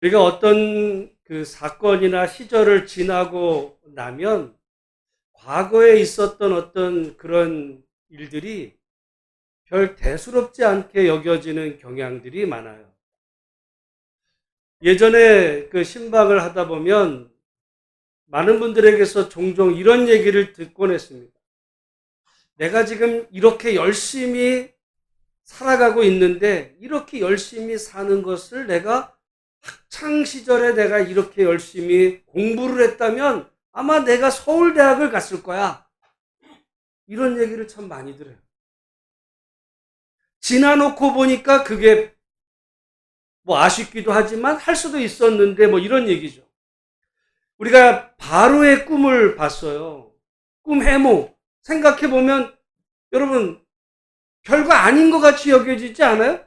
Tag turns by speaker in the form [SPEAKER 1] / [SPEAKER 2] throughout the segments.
[SPEAKER 1] 우리가 어떤 그 사건이나 시절을 지나고 나면 과거에 있었던 어떤 그런 일들이 별 대수롭지 않게 여겨지는 경향들이 많아요. 예전에 그 신방을 하다 보면 많은 분들에게서 종종 이런 얘기를 듣곤 했습니다. 내가 지금 이렇게 열심히 살아가고 있는데 이렇게 열심히 사는 것을 내가 학창 시절에 내가 이렇게 열심히 공부를 했다면 아마 내가 서울대학을 갔을 거야. 이런 얘기를 참 많이 들어요. 지나놓고 보니까 그게 뭐 아쉽기도 하지만 할 수도 있었는데 뭐 이런 얘기죠. 우리가 바로의 꿈을 봤어요. 꿈 해몽. 생각해보면 여러분 별거 아닌 것 같이 여겨지지 않아요?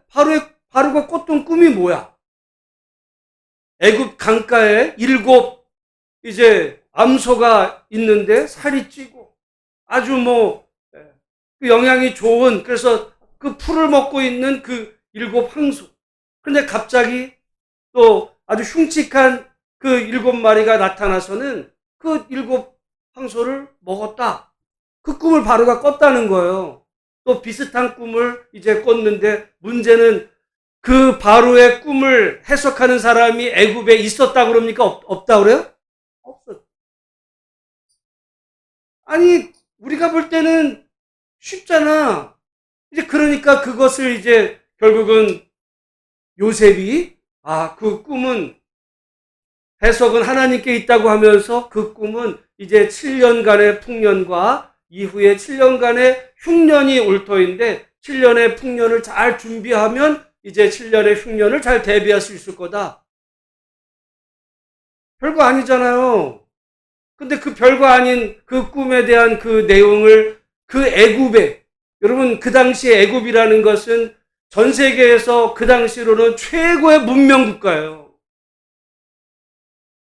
[SPEAKER 1] 바로가 꿨던 꿈이 뭐야? 애굽 강가에 7 이제 암소가 있는데 살이 찌고 아주 뭐 영양이 좋은, 그래서 그 풀을 먹고 있는 그 7 황소. 근데 갑자기 또 아주 흉측한 그 7 마리가 나타나서는 그 7 황소를 먹었다. 그 꿈을 바로가 꿨다는 거예요. 또 비슷한 꿈을 이제 꿨는데 문제는 그 바로의 꿈을 해석하는 사람이 애굽에 있었다 그럽니까? 없다 그래요? 없어. 아니, 우리가 볼 때는 쉽잖아. 이제 그러니까 그것을 이제 결국은 요셉이 그 꿈은 해석은 하나님께 있다고 하면서 그 꿈은 이제 7년간의 풍년과 이후에 7년간의 흉년이 올 터인데 7년의 풍년을 잘 준비하면 이제 7년의 흉년을 잘 대비할 수 있을 거다. 별거 아니잖아요. 근데 그 별거 아닌 그 꿈에 대한 그 내용을 그 애굽에, 여러분 그 당시에 애굽이라는 것은 전 세계에서 그 당시로는 최고의 문명 국가예요.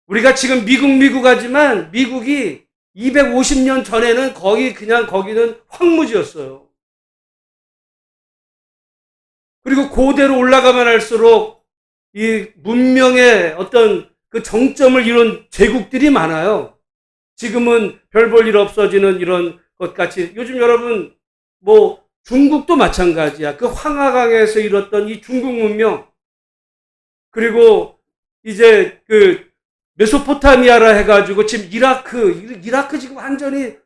[SPEAKER 1] 우리가 지금 미국 하지만 미국이 250년 전에는 거기는 황무지였어요. 그리고 고대로 올라가면 할수록 이 문명의 어떤 그 정점을 이룬 제국들이 많아요. 지금은 별 볼 일 없어지는 이런 것 같이, 요즘 여러분 뭐 중국도 마찬가지야. 그 황하강에서 이뤘던 이 중국 문명, 그리고 이제 그 메소포타미아라 해가지고 지금 이라크 지금 완전히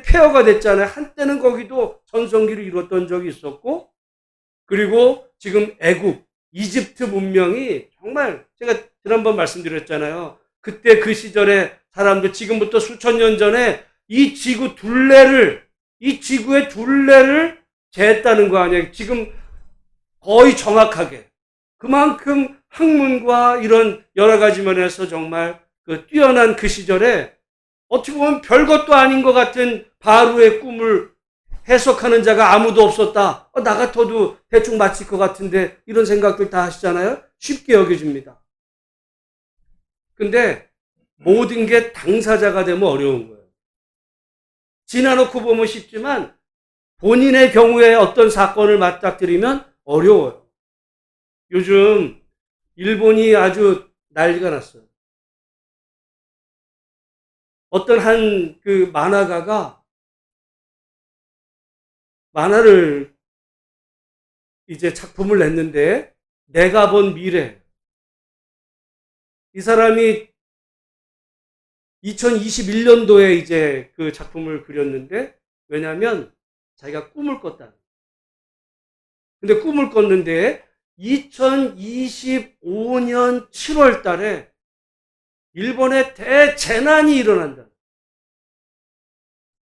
[SPEAKER 1] 폐허가 됐잖아요. 한때는 거기도 전성기를 이뤘던 적이 있었고, 그리고 지금 애굽, 이집트 문명이 정말, 제가 지난번 말씀드렸잖아요. 그때 그 시절에 사람들, 지금부터 수천 년 전에 이 지구의 둘레를 재했다는 거 아니에요. 지금 거의 정확하게. 그만큼 학문과 이런 여러 가지 면에서 정말 그 뛰어난 그 시절에 어떻게 보면 별것도 아닌 것 같은 바로의 꿈을 해석하는 자가 아무도 없었다. 나 같아도 대충 맞힐 것 같은데, 이런 생각들 다 하시잖아요. 쉽게 여겨집니다. 근데 모든 게 당사자가 되면 어려운 거예요. 지나놓고 보면 쉽지만 본인의 경우에 어떤 사건을 맞닥뜨리면 어려워요. 요즘 일본이 아주 난리가 났어요. 어떤 한 그 만화가가 만화를 이제 작품을 냈는데, 내가 본 미래. 이 사람이 2021년도에 이제 그 작품을 그렸는데, 왜냐면 자기가 꿈을 꿨다. 근데 꿈을 꿨는데 2025년 7월 달에 일본에 대재난이 일어난다.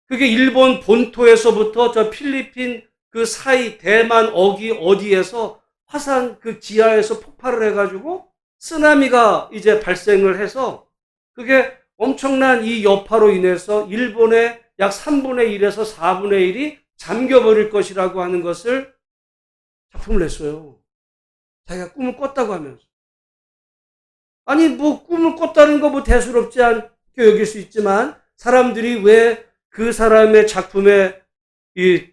[SPEAKER 1] 그게 일본 본토에서부터 저 필리핀 그 사이, 대만 어디에서 화산 그 지하에서 폭발을 해가지고 쓰나미가 이제 발생을 해서, 그게 엄청난 이 여파로 인해서 일본의 약 3분의 1에서 4분의 1이 잠겨버릴 것이라고 하는 것을 작품을 냈어요. 자기가 꿈을 꿨다고 하면서. 아니, 뭐 꿈을 꿨다는 거 뭐 대수롭지 않게 여길 수 있지만, 사람들이 왜 그 사람의 작품에 이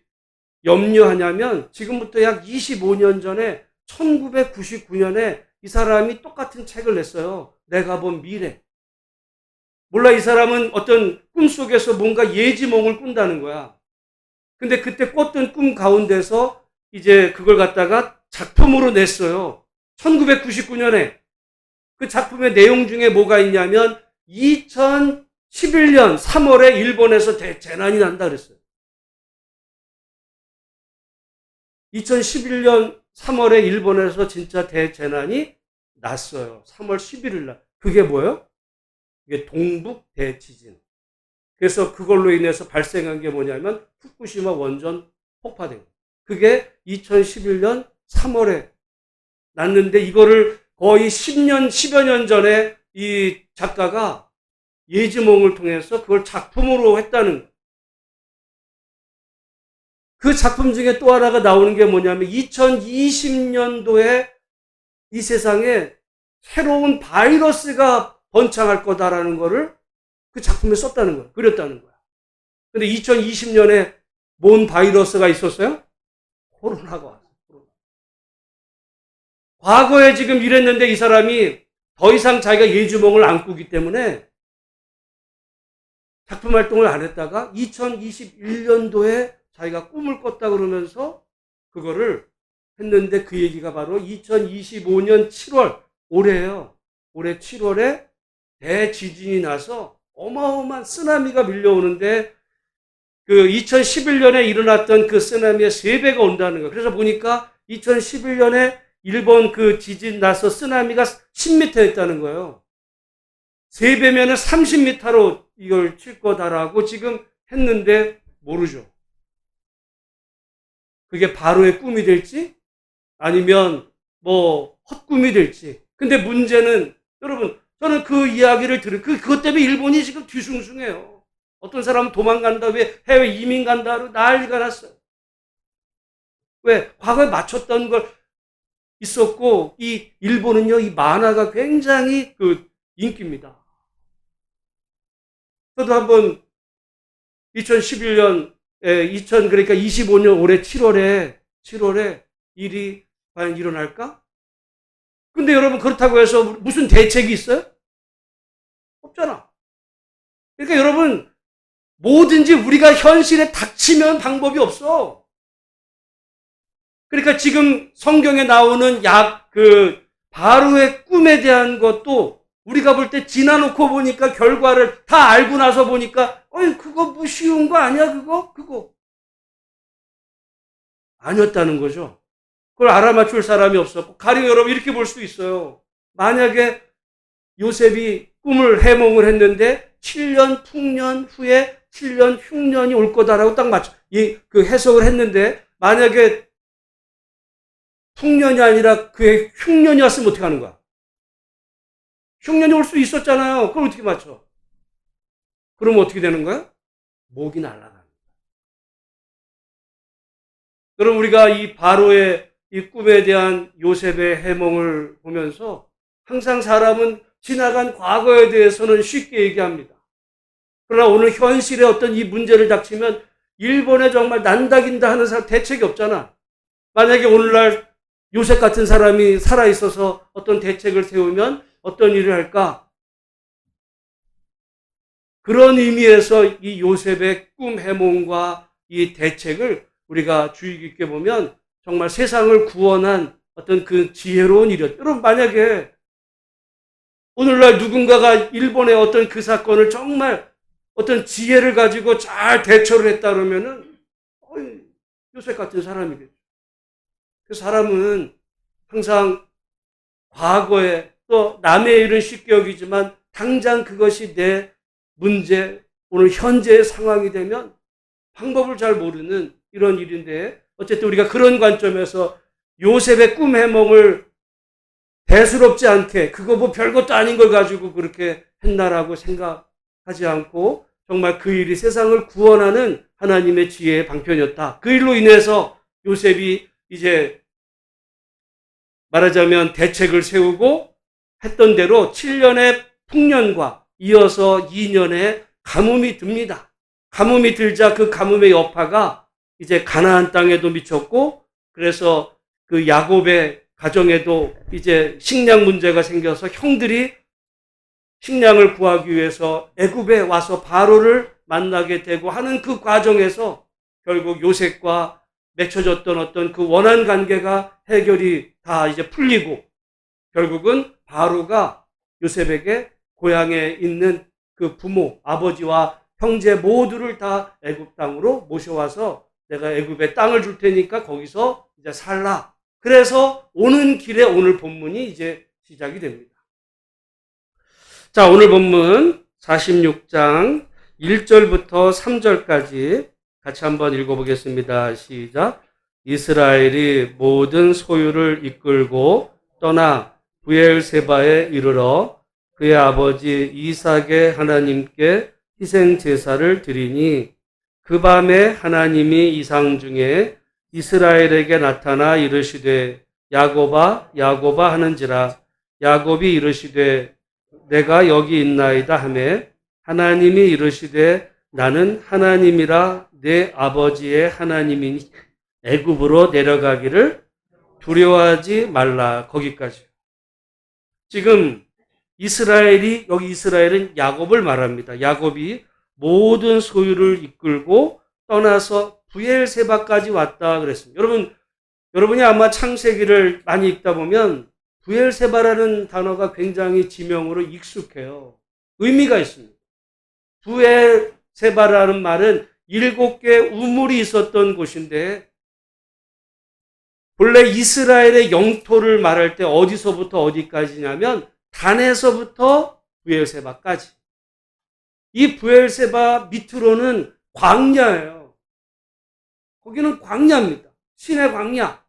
[SPEAKER 1] 염려하냐면, 지금부터 약 25년 전에 1999년에 이 사람이 똑같은 책을 냈어요. 내가 본 미래. 몰라, 이 사람은 어떤 꿈속에서 뭔가 예지몽을 꾼다는 거야. 근데 그때 꿨던 꿈 가운데서 이제 그걸 갖다가 작품으로 냈어요. 1999년에. 그 작품의 내용 중에 뭐가 있냐면 2011년 3월에 일본에서 대재난이 난다 그랬어요. 2011년 3월에 일본에서 진짜 대재난이 났어요. 3월 11일 날. 그게 뭐예요? 이게 동북 대지진. 그래서 그걸로 인해서 발생한 게 뭐냐면 후쿠시마 원전 폭파된 거예요. 그게 2011년 3월에 났는데 이거를 거의 10년, 10여 년 전에 이 작가가 예지몽을 통해서 그걸 작품으로 했다는 거예요. 그 작품 중에 또 하나가 나오는 게 뭐냐면 2020년도에 이 세상에 새로운 바이러스가 번창할 거다라는 거를 그 작품에 썼다는 거예요. 그렸다는 거야. 근데 2020년에 뭔 바이러스가 있었어요? 코로나가 왔어요. 과거에 지금 이랬는데 이 사람이 더 이상 자기가 예지몽을 안 꾸기 때문에 작품 활동을 안 했다가 2021년도에 자기가 꿈을 꿨다 그러면서 그거를 했는데 그 얘기가 바로 2025년 7월, 올해예요. 올해 7월에 대지진이 나서 어마어마한 쓰나미가 밀려오는데 그 2011년에 일어났던 그 쓰나미의 3배가 온다는 거예요. 그래서 보니까 2011년에 일본 그 지진 나서 쓰나미가 10m였다는 거예요. 3배면은 30m로 이걸 칠 거다라고 지금 했는데 모르죠. 그게 바로의 꿈이 될지 아니면 뭐 헛꿈이 될지. 근데 문제는 여러분, 저는 그 이야기를 그것 때문에 일본이 지금 뒤숭숭해요. 어떤 사람은 도망간다, 왜 해외 이민 간다로 난리가 났어요. 왜? 과거에 맞췄던 걸 있었고, 이 일본은요, 이 만화가 굉장히 그 인기입니다. 저도 한번 2011년, 그러니까 25년 올해 7월에 일이 과연 일어날까? 근데 여러분, 그렇다고 해서 무슨 대책이 있어요? 없잖아. 그러니까 여러분, 뭐든지 우리가 현실에 닥치면 방법이 없어. 그러니까 지금 성경에 나오는 바로의 꿈에 대한 것도 우리가 볼 때 지나놓고 보니까 결과를 다 알고 나서 보니까, 그거 뭐 쉬운 거 아니야, 그거? 아니었다는 거죠. 그걸 알아맞출 사람이 없었고, 가령 여러분 이렇게 볼 수 있어요. 만약에 요셉이 꿈을 해몽을 했는데 7년 풍년 후에 7년 흉년이 올 거다라고 딱 그 해석을 했는데, 만약에 풍년이 아니라 그의 흉년이 왔으면 어떻게 하는 거야? 흉년이 올 수 있었잖아요. 그걸 어떻게 맞춰? 그러면 어떻게 되는 거야? 목이 날아가는 거야. 그럼 우리가 이 바로의 이 꿈에 대한 요셉의 해몽을 보면서 항상 사람은 지나간 과거에 대해서는 쉽게 얘기합니다. 그러나 오늘 현실의 어떤 이 문제를 닥치면 일본에 정말 난다긴다 하는 사람 대책이 없잖아. 만약에 오늘날 요셉 같은 사람이 살아있어서 어떤 대책을 세우면 어떤 일을 할까? 그런 의미에서 이 요셉의 꿈 해몽과 이 대책을 우리가 주의 깊게 보면 정말 세상을 구원한 어떤 그 지혜로운 일이었죠. 여러분, 만약에 오늘날 누군가가 일본의 어떤 그 사건을 정말 어떤 지혜를 가지고 잘 대처를 했다 그러면은 요셉 같은 사람이겠죠. 그 사람은 항상 과거에 또 남의 일은 쉽게 여기지만 당장 그것이 내 문제, 오늘 현재의 상황이 되면 방법을 잘 모르는 이런 일인데, 어쨌든 우리가 그런 관점에서 요셉의 꿈 해몽을 대수롭지 않게 그거 뭐 별것도 아닌 걸 가지고 그렇게 했나라고 생각하지 않고 정말 그 일이 세상을 구원하는 하나님의 지혜의 방편이었다. 그 일로 인해서 요셉이 이제 말하자면 대책을 세우고 했던 대로 7년의 풍년과 이어서 2년의 가뭄이 듭니다. 가뭄이 들자 그 가뭄의 여파가 이제 가나안 땅에도 미쳤고, 그래서 그 야곱의 가정에도 이제 식량 문제가 생겨서 형들이 식량을 구하기 위해서 애굽에 와서 바로를 만나게 되고 하는 그 과정에서 결국 요셉과 맺혀졌던 어떤 그 원한 관계가 해결이 다 이제 풀리고 결국은 바로가 요셉에게 고향에 있는 그 부모, 아버지와 형제 모두를 다 애굽 땅으로 모셔와서 내가 애굽에 땅을 줄 테니까 거기서 이제 살라. 그래서 오는 길에 오늘 본문이 이제 시작이 됩니다. 자, 오늘 본문 46장 1절부터 3절까지 같이 한번 읽어보겠습니다. 시작. 이스라엘이 모든 소유를 이끌고 떠나 브엘세바에 이르러 그의 아버지 이삭의 하나님께 희생 제사를 드리니 그 밤에 하나님이 이상 중에 이스라엘에게 나타나 이르시되 야곱아 야곱아 하는지라 야곱이 이르시되 내가 여기 있나이다 하매 하나님이 이르시되 나는 하나님이라 내 아버지의 하나님이니 애굽으로 내려가기를 두려워하지 말라. 거기까지. 지금 이스라엘이, 여기 이스라엘은 야곱을 말합니다. 야곱이 모든 소유를 이끌고 떠나서 브엘세바까지 왔다 그랬습니다. 여러분이 아마 창세기를 많이 읽다 보면 브엘세바라는 단어가 굉장히 지명으로 익숙해요. 의미가 있습니다. 브엘세바라는 말은 7개의 우물이 있었던 곳인데 본래 이스라엘의 영토를 말할 때 어디서부터 어디까지냐면 단에서부터 브엘세바까지. 이 브엘세바 밑으로는 광야예요. 거기는 광야입니다. 신의 광야.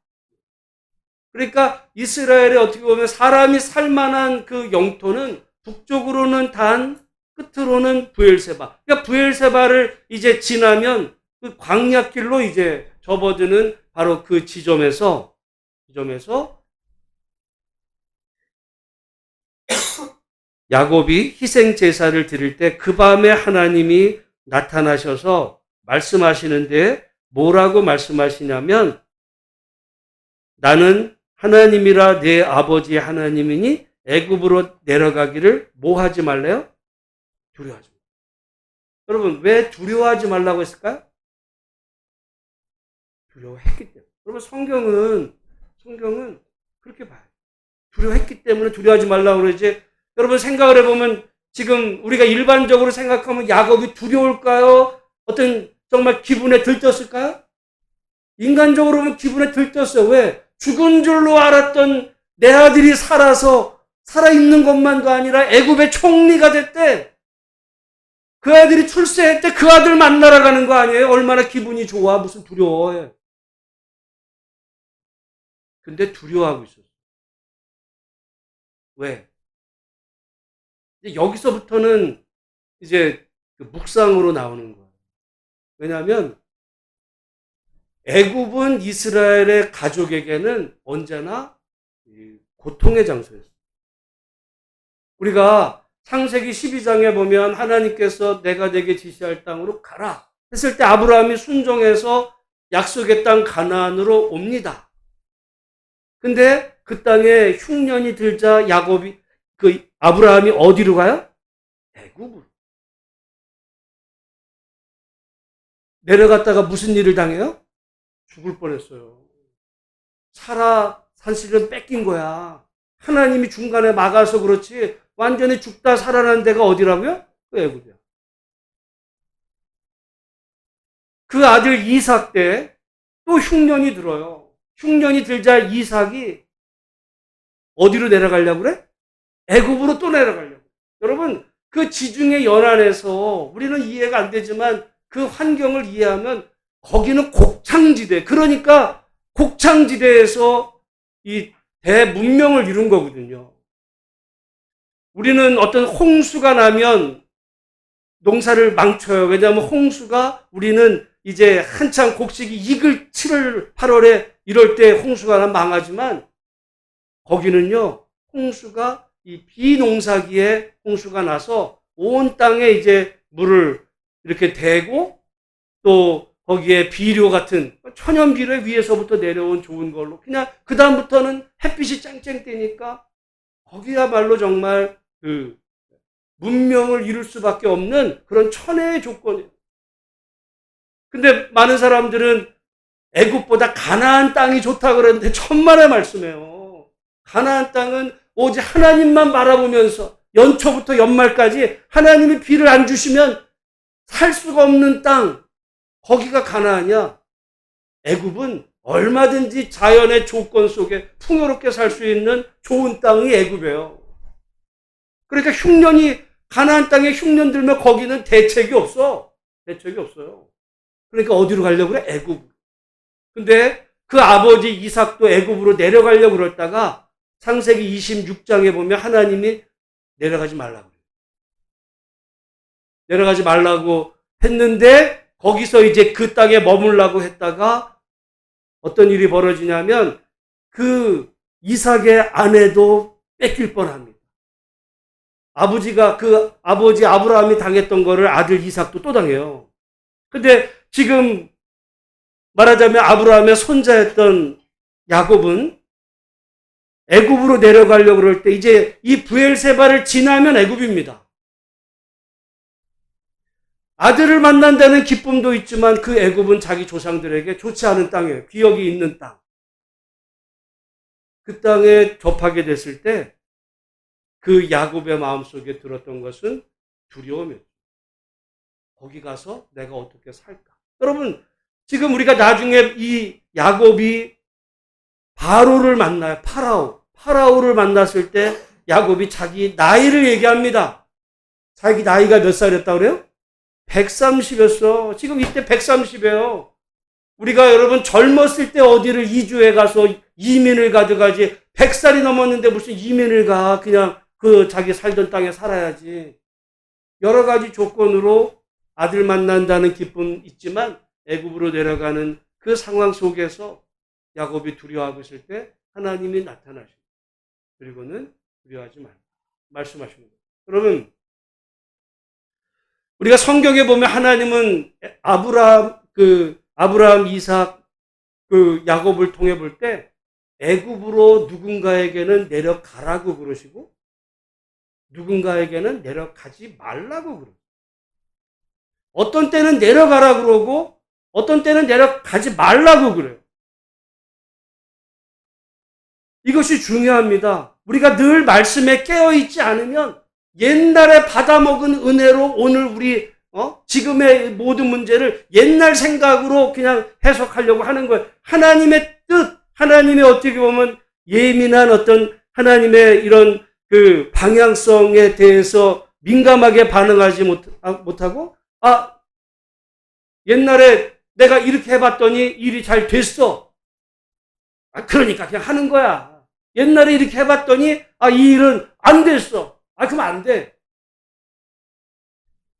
[SPEAKER 1] 그러니까 이스라엘에 어떻게 보면 사람이 살만한 그 영토는 북쪽으로는 단, 끝으로는 브엘세바. 그러니까 브엘세바를 이제 지나면 그 광야길로 이제 접어드는 바로 그 지점에서 야곱이 희생 제사를 드릴 때 그 밤에 하나님이 나타나셔서 말씀하시는데 뭐라고 말씀하시냐면 나는 하나님이라 내 아버지의 하나님이니 애굽으로 내려가기를 뭐 하지 말래요? 두려워하지 말라. 여러분 왜 두려워하지 말라고 했을까요? 두려워했기 때문에. 여러분 성경은 그렇게 봐요. 두려워했기 때문에 두려워하지 말라고 그러지. 여러분 생각을 해보면 지금 우리가 일반적으로 생각하면 야곱이 두려울까요? 어떤 정말 기분에 들떴을까요? 인간적으로 보면 기분에 들떴어요. 왜? 죽은 줄로 알았던 내 아들이 살아있는 것만도 아니라 애굽의 총리가 됐대. 그 아들이 출세했대. 그 아들 만나러 가는 거 아니에요? 얼마나 기분이 좋아. 무슨 두려워해. 근데 두려워하고 있었어요. 왜? 여기서부터는 이제 묵상으로 나오는 거예요. 왜냐하면 애굽은 이스라엘의 가족에게는 언제나 고통의 장소였어요. 우리가 창세기 12장에 보면 하나님께서 내가 내게 지시할 땅으로 가라 했을 때 아브라함이 순종해서 약속의 땅 가나안으로 옵니다. 근데 그 땅에 흉년이 들자 아브라함이 어디로 가요? 애굽으로. 내려갔다가 무슨 일을 당해요? 죽을 뻔했어요. 사라 산실은 뺏긴 거야. 하나님이 중간에 막아서 그렇지 완전히 죽다 살아난 데가 어디라고요? 그 애굽이야. 그 아들 이삭 때 또 흉년이 들어요. 흉년이 들자 이삭이 어디로 내려가려고 그래? 애굽으로 또 내려가려고. 여러분 그 지중해 연안에서 우리는 이해가 안 되지만 그 환경을 이해하면 거기는 곡창지대. 그러니까 곡창지대에서 이 대문명을 이룬 거거든요. 우리는 어떤 홍수가 나면 농사를 망쳐요. 왜냐하면 홍수가 우리는 이제 한창 곡식이 익을 7월, 8월에 이럴 때 홍수가 나면 망하지만 거기는요, 홍수가 이 비농사기에 홍수가 나서 온 땅에 이제 물을 이렇게 대고 또 거기에 비료 같은 천연 비료 위에서부터 내려온 좋은 걸로 그냥 그 다음부터는 햇빛이 쨍쨍 뜨니까 거기야말로 정말 그 문명을 이룰 수밖에 없는 그런 천혜의 조건이에요. 근데 많은 사람들은 애굽보다 가나안 땅이 좋다 그랬는데 천만의 말씀이에요. 가나안 땅은 오직 하나님만 바라보면서 연초부터 연말까지 하나님이 비를 안 주시면 살 수가 없는 땅, 거기가 가나안이야. 애굽은 얼마든지 자연의 조건 속에 풍요롭게 살 수 있는 좋은 땅이 애굽이에요. 그러니까 흉년이 가나안 땅에 흉년 들면 거기는 대책이 없어. 대책이 없어요. 그러니까 어디로 가려고 그래? 애굽. 근데 그 아버지 이삭도 애굽으로 내려가려고 그랬다가 창세기 26장에 보면 하나님이 내려가지 말라고 그래요. 내려가지 말라고 했는데 거기서 이제 그 땅에 머물라고 했다가 어떤 일이 벌어지냐면 그 이삭의 아내도 뺏길 뻔합니다. 아버지가 그 아버지 아브라함이 당했던 거를 아들 이삭도 또 당해요. 근데 지금 말하자면 아브라함의 손자였던 야곱은 애굽으로 내려가려고 그럴 때 이제 이 브엘세바를 지나면 애굽입니다. 아들을 만난다는 기쁨도 있지만 그 애굽은 자기 조상들에게 좋지 않은 땅이에요. 기억이 있는 땅. 그 땅에 접하게 됐을 때 그 야곱의 마음속에 들었던 것은 두려움이었죠. 거기 가서 내가 어떻게 살까? 여러분, 지금 우리가 나중에 이 야곱이 바로를 만나요. 파라오를 만났을 때 야곱이 자기 나이를 얘기합니다. 자기 나이가 몇 살이었다고 그래요? 130이었어. 지금 이때 130이에요. 우리가 여러분 젊었을 때 어디를 이주해 가서 이민을 가져가지 100살이 넘었는데 무슨 이민을 가. 그냥 그 자기 살던 땅에 살아야지. 여러 가지 조건으로 아들 만난다는 기쁨 있지만 애굽으로 내려가는 그 상황 속에서 야곱이 두려워하고 있을 때 하나님이 나타나십니다. 그리고는 두려워하지 말라 말씀하십니다. 여러분, 우리가 성경에 보면 하나님은 아브라함, 이삭, 야곱을 통해 볼 때 애굽으로 누군가에게는 내려가라고 그러시고 누군가에게는 내려가지 말라고 그러고 어떤 때는 내려가라 그러고 어떤 때는 내려가지 말라고 그래요. 이것이 중요합니다. 우리가 늘 말씀에 깨어있지 않으면 옛날에 받아먹은 은혜로 오늘 우리 지금의 모든 문제를 옛날 생각으로 그냥 해석하려고 하는 거예요. 하나님의 뜻, 하나님의 어떻게 보면 예민한 어떤 하나님의 이런 그 방향성에 대해서 민감하게 반응하지 못하고 옛날에 내가 이렇게 해봤더니 일이 잘 됐어. 그러니까 그냥 하는 거야. 옛날에 이렇게 해봤더니 이 일은 안 됐어. 그럼 안 돼.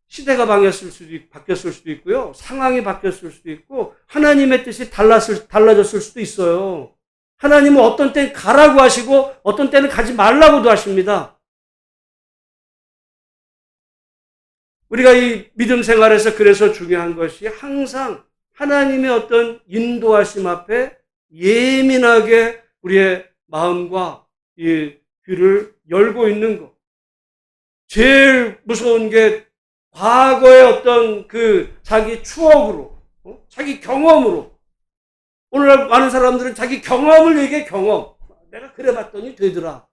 [SPEAKER 1] 시대가 바뀌었을 수도 있고요. 상황이 바뀌었을 수도 있고 하나님의 뜻이 달라졌을 수도 있어요. 하나님은 어떤 때는 가라고 하시고 어떤 때는 가지 말라고도 하십니다. 우리가 이 믿음 생활에서 그래서 중요한 것이 항상 하나님의 어떤 인도하심 앞에 예민하게 우리의 마음과 이 귀를 열고 있는 것. 제일 무서운 게 과거의 어떤 그 자기 추억으로, 자기 경험으로. 오늘날 많은 사람들은 자기 경험을 얘기해, 경험. 내가 그래 봤더니 되더라.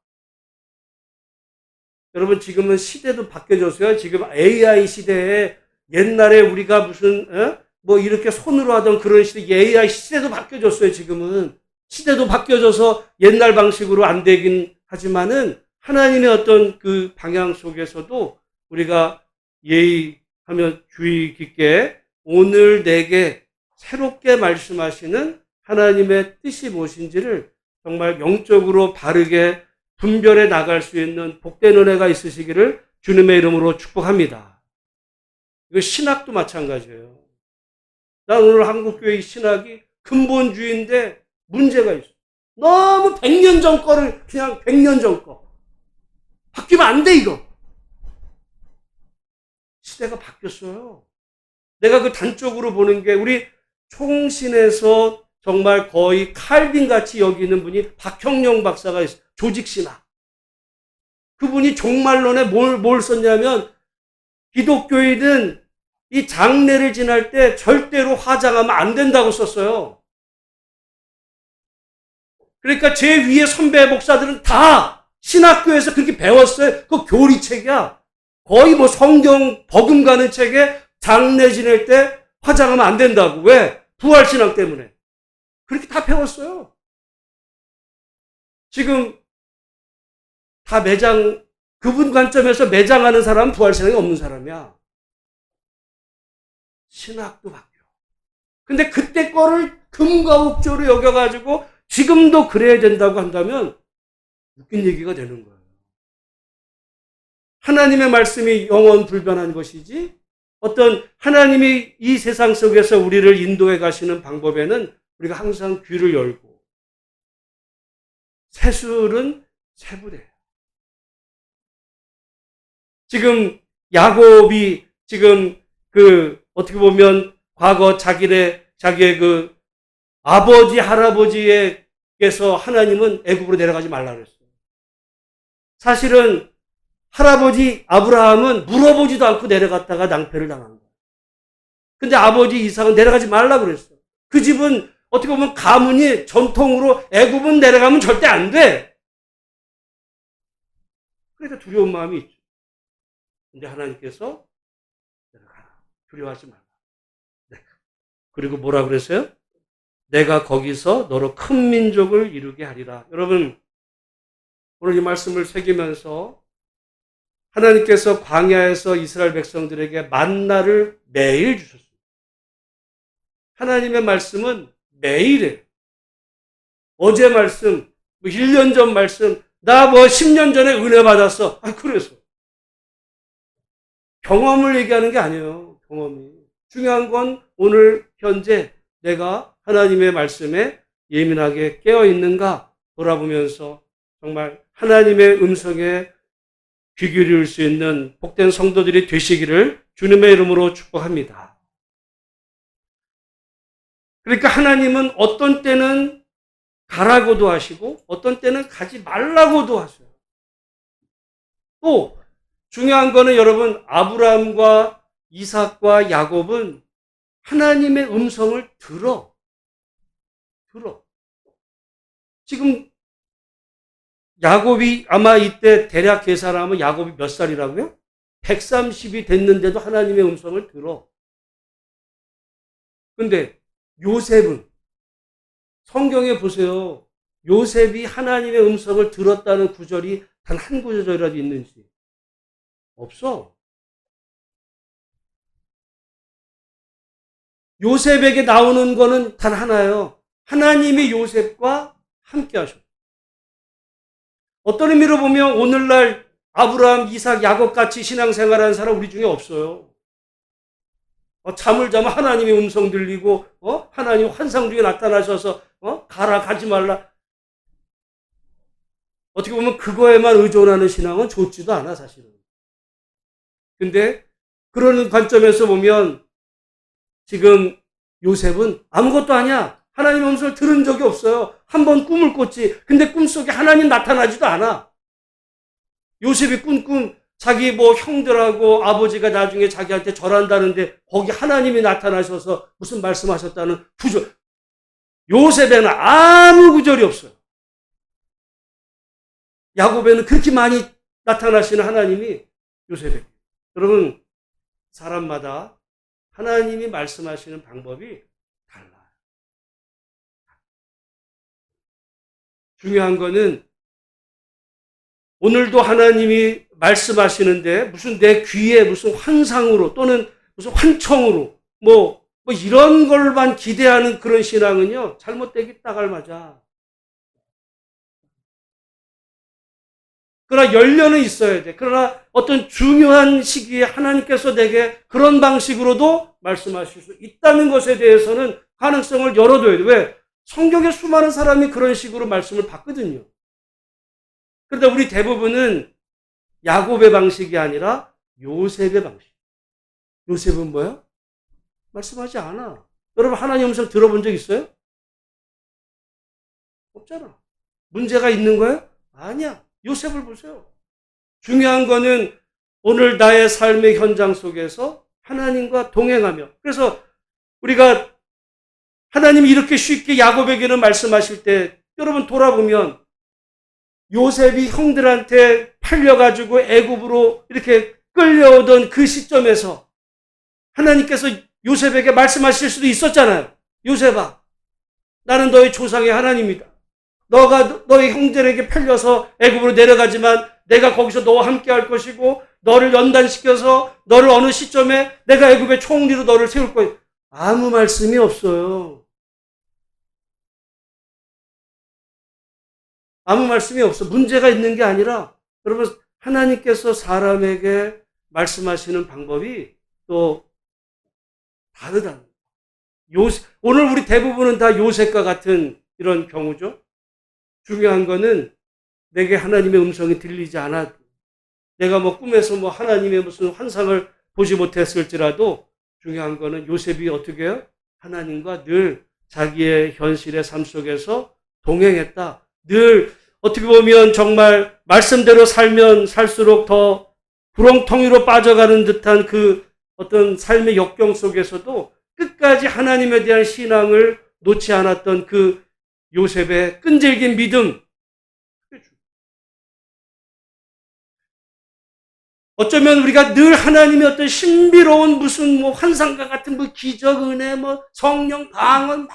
[SPEAKER 1] 여러분, 지금은 시대도 바뀌어졌어요. 지금 AI 시대에 옛날에 우리가 무슨, 이렇게 손으로 하던 그런 시대, AI 시대도 바뀌어졌어요, 지금은. 시대도 바뀌어져서 옛날 방식으로 안 되긴 하지만은 하나님의 어떤 그 방향 속에서도 우리가 예의하며 주의 깊게 오늘 내게 새롭게 말씀하시는 하나님의 뜻이 무엇인지를 정말 영적으로 바르게 분별해 나갈 수 있는 복된 은혜가 있으시기를 주님의 이름으로 축복합니다. 이거 신학도 마찬가지예요. 난 오늘 한국교회 신학이 근본주의인데 문제가 있어. 너무 100년 전 거를 그냥 100년 전 거. 바뀌면 안 돼, 이거. 시대가 바뀌었어요. 내가 그 단적으로 보는 게 우리 총신에서 정말 거의 칼빈같이 여기는 분이 박형룡 박사가 있어요. 조직신학. 그분이 종말론에 뭘 썼냐면 기독교인은 이 장례를 지날 때 절대로 화장하면 안 된다고 썼어요. 그러니까 제 위에 선배 목사들은 다 신학교에서 그렇게 배웠어요. 그 교리책이야. 거의 뭐 성경 버금가는 책에 장례 지낼 때 화장하면 안 된다고. 왜? 부활신앙 때문에. 그렇게 다 배웠어요. 지금 다 그분 관점에서 매장하는 사람은 부활신앙이 없는 사람이야. 신학도 바뀌어. 근데 그때 거를 금과 옥조로 여겨가지고 지금도 그래야 된다고 한다면 웃긴 얘기가 되는 거예요. 하나님의 말씀이 영원 불변한 것이지 어떤 하나님이 이 세상 속에서 우리를 인도해 가시는 방법에는 우리가 항상 귀를 열고 세술은 세부래요. 지금 야곱이 지금 어떻게 보면 과거 자기의 그 아버지 할아버지에게서 하나님은 애굽으로 내려가지 말라 그랬어요. 사실은 할아버지 아브라함은 물어보지도 않고 내려갔다가 낭패를 당한 거예요. 근데 아버지 이삭은 내려가지 말라 그랬어요. 그 집은 어떻게 보면 가문이 전통으로 애굽은 내려가면 절대 안 돼. 그러니까 두려운 마음이 있죠. 근데 하나님께서 내려가라. 두려워하지 말라. 네. 그리고 뭐라 그랬어요? 내가 거기서 너로 큰 민족을 이루게 하리라. 여러분, 오늘 이 말씀을 새기면서 하나님께서 광야에서 이스라엘 백성들에게 만나를 매일 주셨습니다. 하나님의 말씀은 매일이에요. 어제 말씀, 1년 전 말씀, 나 10년 전에 은혜 받았어. 그래서. 경험을 얘기하는 게 아니에요. 경험이. 중요한 건 오늘 현재 내가 하나님의 말씀에 예민하게 깨어 있는가 돌아보면서 정말 하나님의 음성에 귀 기울일 수 있는 복된 성도들이 되시기를 주님의 이름으로 축복합니다. 그러니까 하나님은 어떤 때는 가라고도 하시고 어떤 때는 가지 말라고도 하세요. 또 중요한 거는 여러분 아브라함과 이삭과 야곱은 하나님의 음성을 들어. 지금 야곱이 아마 이때 대략 계산하면 야곱이 몇 살이라고요? 130이 됐는데도 하나님의 음성을 들어. 근데 요셉은 성경에 보세요. 요셉이 하나님의 음성을 들었다는 구절이 단 한 구절이라도 있는지 없어. 요셉에게 나오는 거는 단 하나예요. 하나님이 요셉과 함께 하셨다. 어떤 의미로 보면 오늘날 아브라함, 이삭, 야곱 같이 신앙생활하는 사람 우리 중에 없어요. 잠을 자면 하나님의 음성 들리고 하나님 환상 중에 나타나셔서 가라 가지 말라. 어떻게 보면 그거에만 의존하는 신앙은 좋지도 않아 사실은. 근데 그런 관점에서 보면 지금 요셉은 아무것도 아니야. 하나님 음성을 들은 적이 없어요. 한 번 꿈을 꿨지. 근데 꿈속에 하나님 나타나지도 않아. 요셉이 꾼 꿈, 자기 형들하고 아버지가 나중에 자기한테 절한다는데 거기 하나님이 나타나셔서 무슨 말씀하셨다는 구절. 요셉에는 아무 구절이 없어요. 야곱에는 그렇게 많이 나타나시는 하나님이 요셉에게. 여러분, 사람마다 하나님이 말씀하시는 방법이 달라요. 중요한 거는 오늘도 하나님이 말씀하시는데 무슨 내 귀에 무슨 환상으로 또는 무슨 환청으로 이런 걸만 기대하는 그런 신앙은요, 잘못되기 딱 알맞아. 그러나 열려는 있어야 돼. 그러나 어떤 중요한 시기에 하나님께서 내게 그런 방식으로도 말씀하실 수 있다는 것에 대해서는 가능성을 열어둬야 돼. 왜? 성경에 수많은 사람이 그런 식으로 말씀을 받거든요. 그런데 우리 대부분은 야곱의 방식이 아니라 요셉의 방식. 요셉은 뭐야? 말씀하지 않아. 여러분 하나님 음성 들어본 적 있어요? 없잖아. 문제가 있는 거예요? 아니야. 요셉을 보세요. 중요한 거는 오늘 나의 삶의 현장 속에서 하나님과 동행하며, 그래서 우리가 하나님이 이렇게 쉽게 야곱에게는 말씀하실 때 여러분 돌아보면 요셉이 형들한테 팔려가지고 애굽으로 이렇게 끌려오던 그 시점에서 하나님께서 요셉에게 말씀하실 수도 있었잖아요. 요셉아, 나는 너의 조상의 하나님이다. 너가 너의 형들에게 팔려서 애굽으로 내려가지만 내가 거기서 너와 함께 할 것이고 너를 연단시켜서 너를 어느 시점에 내가 애굽의 총리로 너를 세울 거야. 아무 말씀이 없어요. 아무 말씀이 없어. 문제가 있는 게 아니라 여러분 하나님께서 사람에게 말씀하시는 방법이 또 다르다. 오늘 우리 대부분은 다 요셉과 같은 이런 경우죠. 중요한 거는 내게 하나님의 음성이 들리지 않아도, 내가 뭐 꿈에서 뭐 하나님의 무슨 환상을 보지 못했을지라도 중요한 거는 요셉이 어떻게 해요? 하나님과 늘 자기의 현실의 삶 속에서 동행했다. 늘 어떻게 보면 정말 말씀대로 살면 살수록 더 구렁텅이로 빠져가는 듯한 그 어떤 삶의 역경 속에서도 끝까지 하나님에 대한 신앙을 놓지 않았던 그 요셉의 끈질긴 믿음. 어쩌면 우리가 늘 하나님의 어떤 신비로운 무슨 뭐 환상과 같은 뭐 기적, 은혜, 뭐 성령, 방언,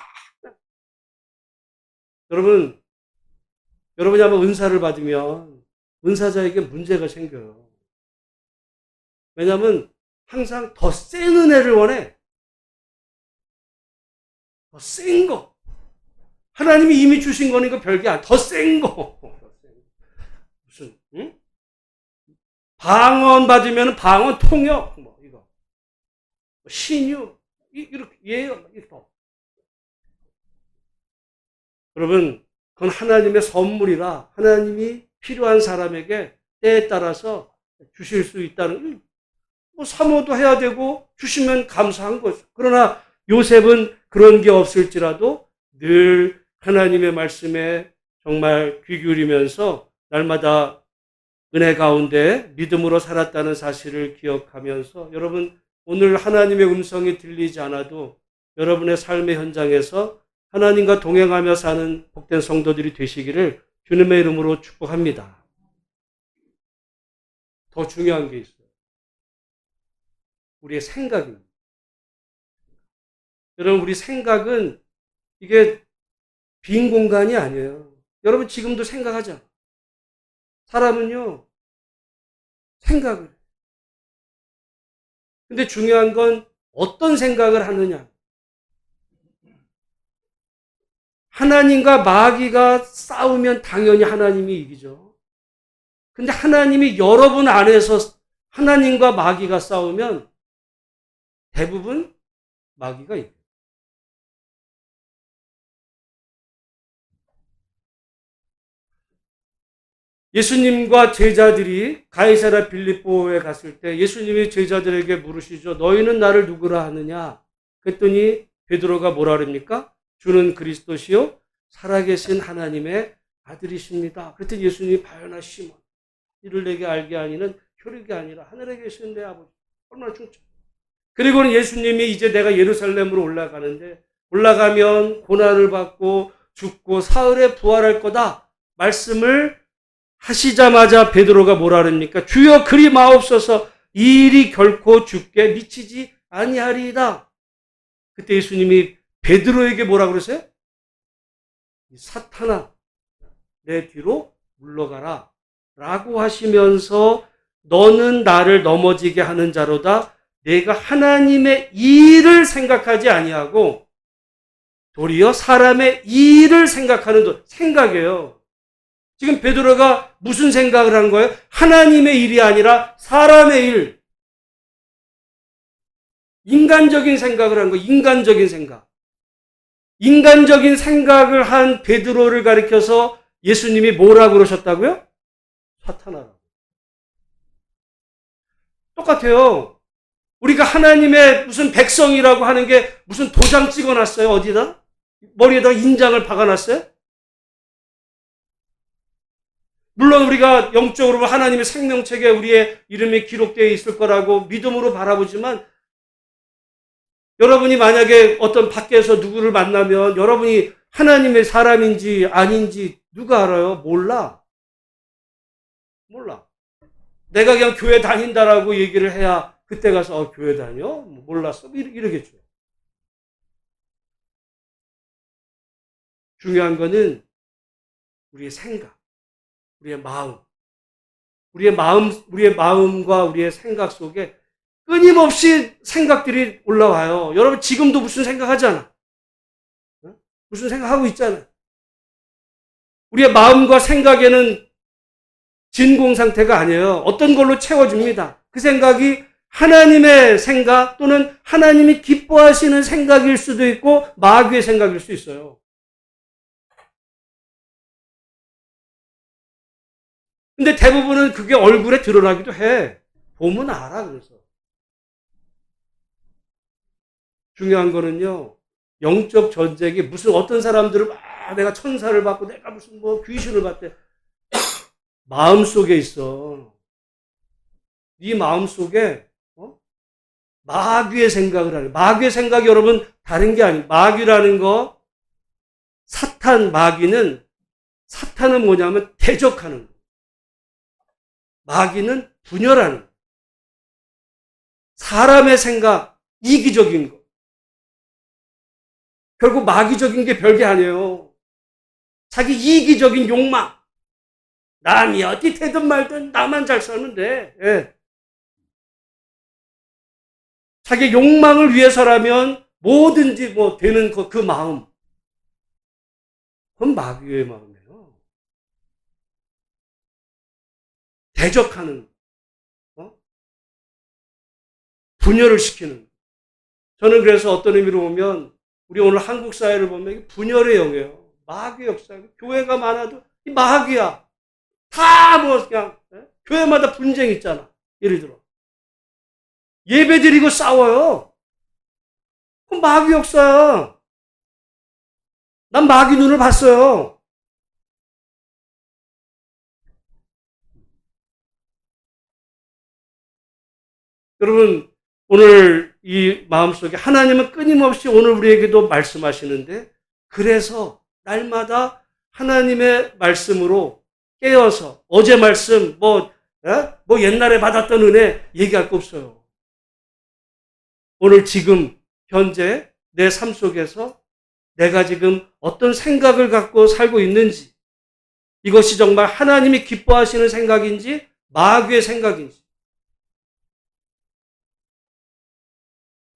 [SPEAKER 1] 여러분이 한번 은사를 받으면 은사자에게 문제가 생겨요. 왜냐하면 항상 더 센 은혜를 원해. 더 센 거. 하나님이 이미 주신 거니까 별게 아니야. 더 센 거. 무슨, 응? 방언 받으면 방언 통역, 뭐, 이거. 신유, 이렇게, 예요, 이렇게. 여러분, 그건 하나님의 선물이라 하나님이 필요한 사람에게 때에 따라서 주실 수 있다는, 뭐, 사모도 해야 되고, 주시면 감사한 거죠. 그러나 요셉은 그런 게 없을지라도 늘 하나님의 말씀에 정말 귀 기울이면서 날마다 은혜 가운데 믿음으로 살았다는 사실을 기억하면서 여러분 오늘 하나님의 음성이 들리지 않아도 여러분의 삶의 현장에서 하나님과 동행하며 사는 복된 성도들이 되시기를 주님의 이름으로 축복합니다. 더 중요한 게 있어요. 우리의 생각입니다. 여러분 우리 생각은 이게 빈 공간이 아니에요. 여러분 지금도 생각하죠. 사람은요, 생각을. 근데 중요한 건 어떤 생각을 하느냐. 하나님과 마귀가 싸우면 당연히 하나님이 이기죠. 근데 하나님이 여러분 안에서 하나님과 마귀가 싸우면 대부분 마귀가 이겨요. 예수님과 제자들이 가이사랴 빌립보에 갔을 때 예수님이 제자들에게 물으시죠. 너희는 나를 누구라 하느냐? 그랬더니 베드로가 뭐라 그럽니까? 주는 그리스도시요 살아계신 하나님의 아들이십니다. 그랬더니 예수님이 바요나 시몬 이를 내게 알게 하니는 혈육이 아니라 하늘에 계신 내 아버지. 얼마나 중차. 그리고는 예수님이 이제 내가 예루살렘으로 올라가는데 올라가면 고난을 받고 죽고 사흘에 부활할 거다. 말씀을 하시자마자 베드로가 뭐라 그럽니까? 주여 그리 마옵소서 이 일이 결코 주께 미치지 아니하리이다. 그때 예수님이 베드로에게 뭐라 그러세요? 사탄아 내 뒤로 물러가라 라고 하시면서 너는 나를 넘어지게 하는 자로다. 내가 하나님의 일을 생각하지 아니하고 도리어 사람의 일을 생각하는 생각이에요. 지금 베드로가 무슨 생각을 한 거예요? 하나님의 일이 아니라 사람의 일. 인간적인 생각을 한 거예요. 인간적인 생각. 인간적인 생각을 한 베드로를 가리켜서 예수님이 뭐라고 그러셨다고요? 사탄아라고. 똑같아요. 우리가 하나님의 무슨 백성이라고 하는 게 무슨 도장 찍어놨어요? 어디다? 머리에다 인장을 박아놨어요? 물론 우리가 영적으로 하나님의 생명책에 우리의 이름이 기록되어 있을 거라고 믿음으로 바라보지만, 여러분이 만약에 어떤 밖에서 누구를 만나면 여러분이 하나님의 사람인지 아닌지 누가 알아요? 몰라. 내가 그냥 교회 다닌다라고 얘기를 해야 그때 가서 교회 다녀? 몰랐어? 이러겠죠. 중요한 거는 우리의 생각, 우리의 마음과 우리의 생각 속에 끊임없이 생각들이 올라와요. 여러분 지금도 무슨 생각하잖아. 무슨 생각하고 있잖아. 우리의 마음과 생각에는 진공 상태가 아니에요. 어떤 걸로 채워줍니다. 그 생각이 하나님의 생각 또는 하나님이 기뻐하시는 생각일 수도 있고 마귀의 생각일 수 있어요. 근데 대부분은 그게 얼굴에 드러나기도 해. 보면 알아. 그래서 중요한 거는요, 영적 전쟁이 무슨 어떤 사람들은 내가 천사를 받고 내가 무슨 귀신을 받대. 마음속에 있어. 네 마음속에 마귀의 생각을 하는. 마귀의 생각이 여러분 다른 게 아니에요. 마귀라는 거, 마귀는 뭐냐면 대적하는 거. 마귀는 분열하는 거. 사람의 생각, 이기적인 거. 결국 마귀적인 게 별게 아니에요. 자기 이기적인 욕망. 남이 어디 되든 말든 나만 잘 사면 돼. 예. 자기 욕망을 위해서라면 뭐든지 되는 그 마음. 그건 마귀의 마음이에요. 대적하는, 분열을 시키는. 저는 그래서 어떤 의미로 보면 우리 오늘 한국 사회를 보면 분열의 영이에요. 마귀의 역사. 교회가 많아도 이 마귀야. 다 그냥 교회마다 분쟁 있잖아. 예를 들어 예배 드리고 싸워요. 그건 마귀 역사야. 난 마귀 눈을 봤어요. 여러분 오늘 이 마음속에 하나님은 끊임없이 오늘 우리에게도 말씀하시는데, 그래서 날마다 하나님의 말씀으로 깨어서 어제 말씀 옛날에 받았던 은혜 얘기할 거 없어요. 오늘 지금 현재 내 삶 속에서 내가 지금 어떤 생각을 갖고 살고 있는지, 이것이 정말 하나님이 기뻐하시는 생각인지 마귀의 생각인지.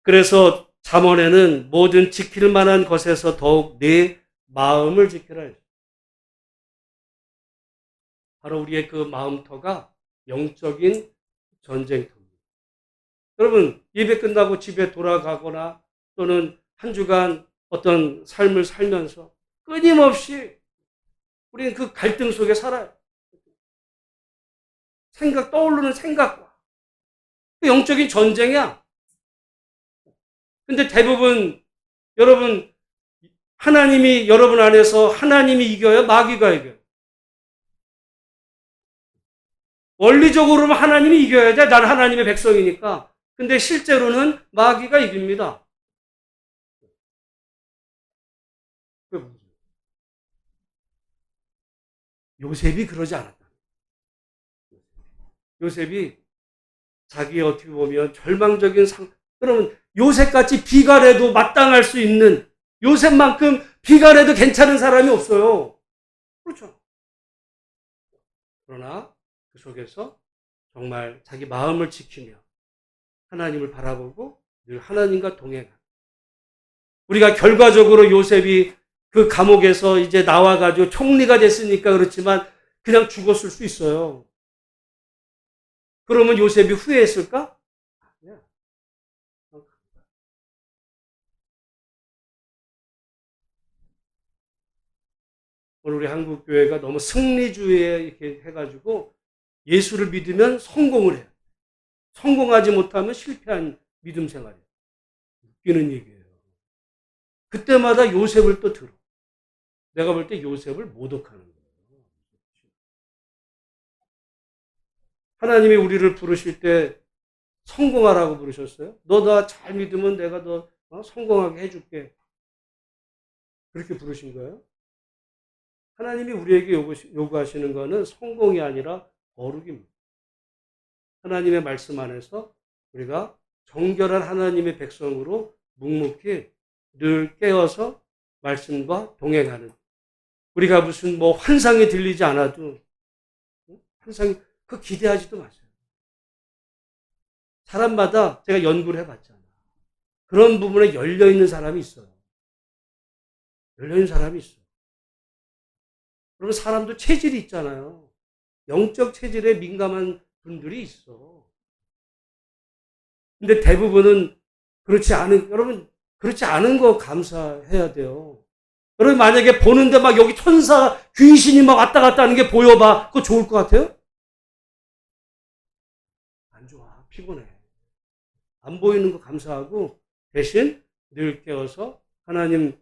[SPEAKER 1] 그래서 잠언에는 모든 지킬 만한 것에서 더욱 내 마음을 지키라 했어요. 바로 우리의 그 마음터가 영적인 전쟁터입니다. 여러분 예배 끝나고 집에 돌아가거나 또는 한 주간 어떤 삶을 살면서 끊임없이 우리는 그 갈등 속에 살아요. 떠오르는 생각과 영적인 전쟁이야. 근데 대부분 여러분 하나님이 여러분 안에서 하나님이 이겨요? 마귀가 이겨요? 원리적으로는 하나님이 이겨야 돼. 난 하나님의 백성이니까. 근데 실제로는 마귀가 이깁니다. 요셉이 그러지 않았다. 요셉이 자기 어떻게 보면 절망적인 그러면 요셉같이 비갈해도 마땅할 수 있는, 요셉만큼 비갈해도 괜찮은 사람이 없어요. 그렇죠. 그러나 그 속에서 정말 자기 마음을 지키며 하나님을 바라보고 늘 하나님과 동행하는. 우리가 결과적으로 요셉이 그 감옥에서 이제 나와가지고 총리가 됐으니까 그렇지만 그냥 죽었을 수 있어요. 그러면 요셉이 후회했을까? 아니야. 오늘 우리 한국교회가 너무 승리주의에 이렇게 해가지고 예수를 믿으면 성공을 해요. 성공하지 못하면 실패한 믿음 생활이에요. 웃기는 얘기예요. 그때마다 요셉을 또 들어. 내가 볼 때 요셉을 모독하는 거예요. 하나님이 우리를 부르실 때 성공하라고 부르셨어요. 너 나 잘 믿으면 내가 너 성공하게 해줄게. 그렇게 부르신 거예요. 하나님이 우리에게 요구하시는 것은 성공이 아니라 거룩입니다. 하나님의 말씀 안에서 우리가 정결한 하나님의 백성으로 묵묵히 늘 깨어서 말씀과 동행하는, 우리가 무슨 뭐 환상이 들리지 않아도 환상이 그 기대하지도 마세요. 사람마다 제가 연구를 해봤잖아요. 그런 부분에 열려있는 사람이 있어요. 열려있는 사람이 있어요. 그러면 사람도 체질이 있잖아요. 영적 체질에 민감한 분들이 있어. 근데 대부분은 그렇지 않은, 여러분, 그렇지 않은 거 감사해야 돼요. 여러분, 만약에 보는데 막 여기 천사, 귀신이 막 왔다 갔다 하는 게 보여봐. 그거 좋을 것 같아요? 안 좋아. 피곤해. 안 보이는 거 감사하고 대신 늘 깨어서 하나님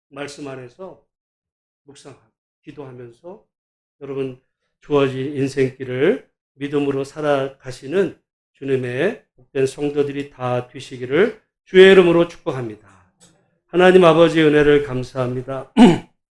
[SPEAKER 1] 말씀 안에서 묵상하고 기도하면서 여러분 주어진 인생길을 믿음으로 살아가시는 주님의 복된 성도들이 다 되시기를 주의 이름으로 축복합니다. 하나님 아버지의 은혜를 감사합니다.